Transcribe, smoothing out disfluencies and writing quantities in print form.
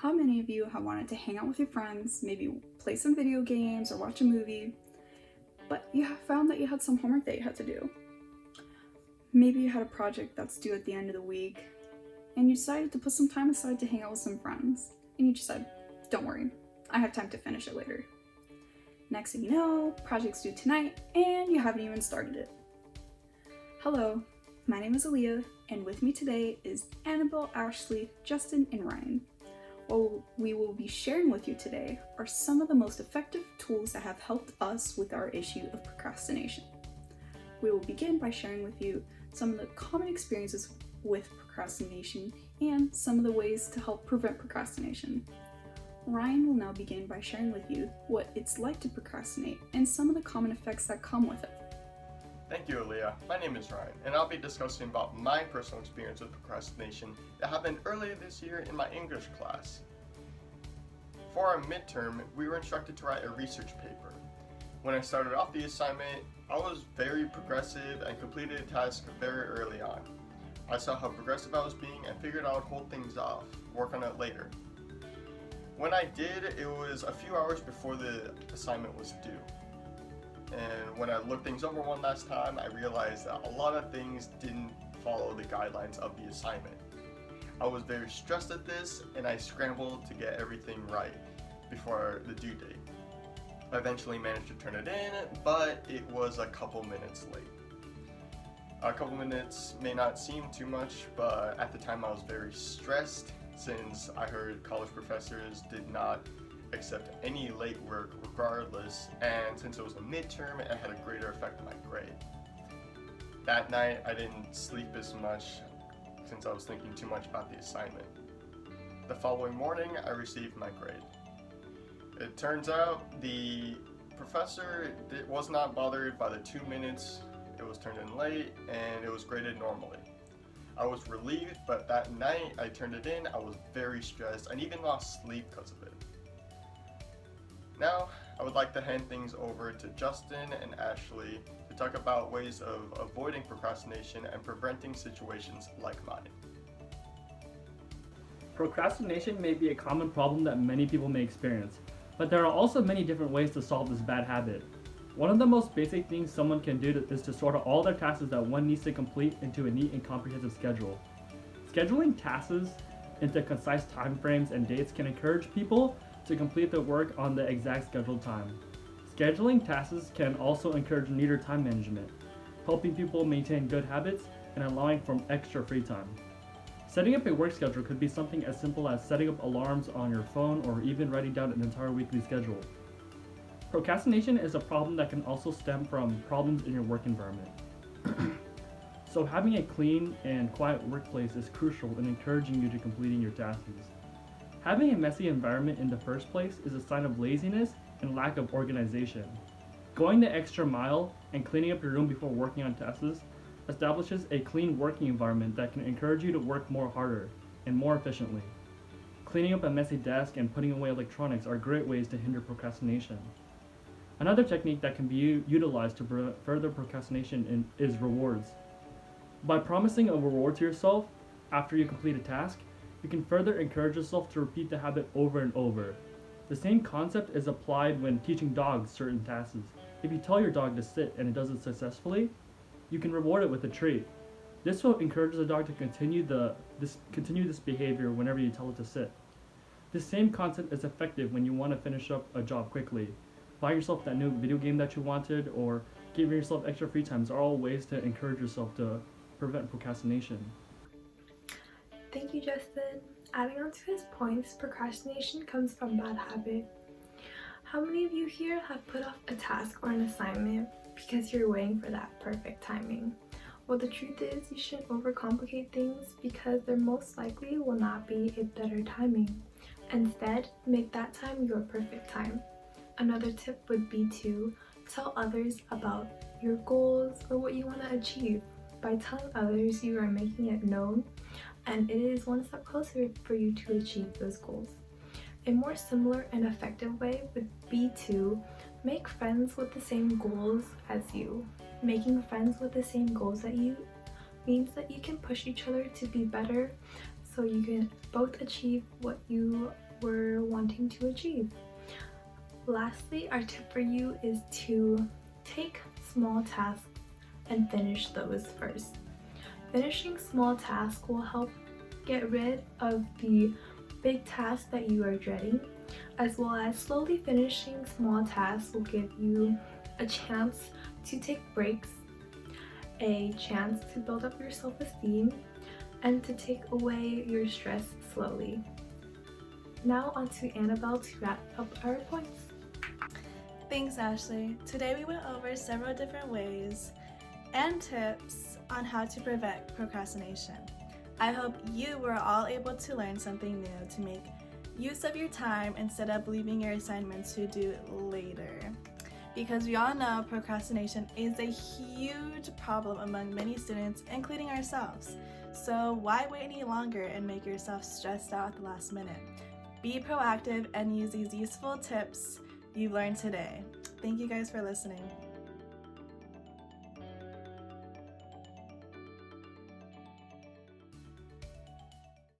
How many of you have wanted to hang out with your friends, maybe play some video games or watch a movie, but you have found that you had some homework that you had to do? Maybe you had a project that's due at the end of the week, and you decided to put some time aside to hang out with some friends, and you just said, don't worry, I have time to finish it later. Next thing you know, project's due tonight, and you haven't even started it. Hello, my name is Aaliyah, and with me today is Annabelle, Ashley, Justin, and Ryan. What we will be sharing with you today are some of the most effective tools that have helped us with our issue of procrastination. We will begin by sharing with you some of the common experiences with procrastination and some of the ways to help prevent procrastination. Ryan will now begin by sharing with you what it's like to procrastinate and some of the common effects that come with it. Thank you, Aaliyah. My name is Ryan, and I'll be discussing about my personal experience with procrastination that happened earlier this year in my English class. For our midterm, we were instructed to write a research paper. When I started off the assignment, I was very progressive and completed a task very early on. I saw how progressive I was being and figured I would hold things off, work on it later. When I did, it was a few hours before the assignment was due. And when I looked things over one last time, I realized that a lot of things didn't follow the guidelines of the assignment. I was very stressed at this, and I scrambled to get everything right before the due date. I eventually managed to turn it in, but it was a couple minutes late. A couple minutes may not seem too much, but at the time I was very stressed since I heard college professors did not accept any late work regardless, and since it was a midterm, it had a greater effect on my grade. That night, I didn't sleep as much since I was thinking too much about the assignment. The following morning, I received my grade. It turns out the professor was not bothered by the 2 minutes it was turned in late, and it was graded normally. I was relieved, but that night I turned it in, I was very stressed and even lost sleep because of it. Now, I would like to hand things over to Justin and Ashley to talk about ways of avoiding procrastination and preventing situations like mine. Procrastination may be a common problem that many people may experience, but there are also many different ways to solve this bad habit. One of the most basic things someone can do is to sort out all their tasks that one needs to complete into a neat and comprehensive schedule. Scheduling tasks into concise time frames and dates can encourage people to complete the work on the exact scheduled time. Scheduling tasks can also encourage neater time management, helping people maintain good habits and allowing for extra free time. Setting up a work schedule could be something as simple as setting up alarms on your phone or even writing down an entire weekly schedule. Procrastination is a problem that can also stem from problems in your work environment. So having a clean and quiet workplace is crucial in encouraging you to completing your tasks. Having a messy environment in the first place is a sign of laziness and lack of organization. Going the extra mile and cleaning up your room before working on tasks establishes a clean working environment that can encourage you to work more harder and more efficiently. Cleaning up a messy desk and putting away electronics are great ways to hinder procrastination. Another technique that can be utilized to further procrastination is rewards. By promising a reward to yourself after you complete a task, you can further encourage yourself to repeat the habit over and over. The same concept is applied when teaching dogs certain tasks. If you tell your dog to sit and it does it successfully, you can reward it with a treat. This will encourage the dog to continue this behavior whenever you tell it to sit. This same concept is effective when you want to finish up a job quickly. Buy yourself that new video game that you wanted, or giving yourself extra free times are all ways to encourage yourself to prevent procrastination. Thank you, Justin. Adding on to his points, procrastination comes from bad habit. How many of you here have put off a task or an assignment because you're waiting for that perfect timing? Well, the truth is you shouldn't overcomplicate things because there most likely will not be a better timing. Instead, make that time your perfect time. Another tip would be to tell others about your goals or what you want to achieve. By telling others, you are making it known, and it is one step closer for you to achieve those goals. A more similar and effective way would be to make friends with the same goals as you. Making friends with the same goals as you means that you can push each other to be better so you can both achieve what you were wanting to achieve. Lastly, our tip for you is to take small tasks and finish those first. Finishing small tasks will help get rid of the big tasks that you are dreading, as well as slowly finishing small tasks will give you a chance to take breaks, a chance to build up your self-esteem, and to take away your stress slowly. Now on to Annabelle to wrap up our points. Thanks, Ashley. Today we went over several different ways and tips on how to prevent procrastination. I hope you were all able to learn something new to make use of your time instead of leaving your assignments to do later. Because we all know procrastination is a huge problem among many students, including ourselves. So why wait any longer and make yourself stressed out at the last minute? Be proactive and use these useful tips you've learned today. Thank you guys for listening.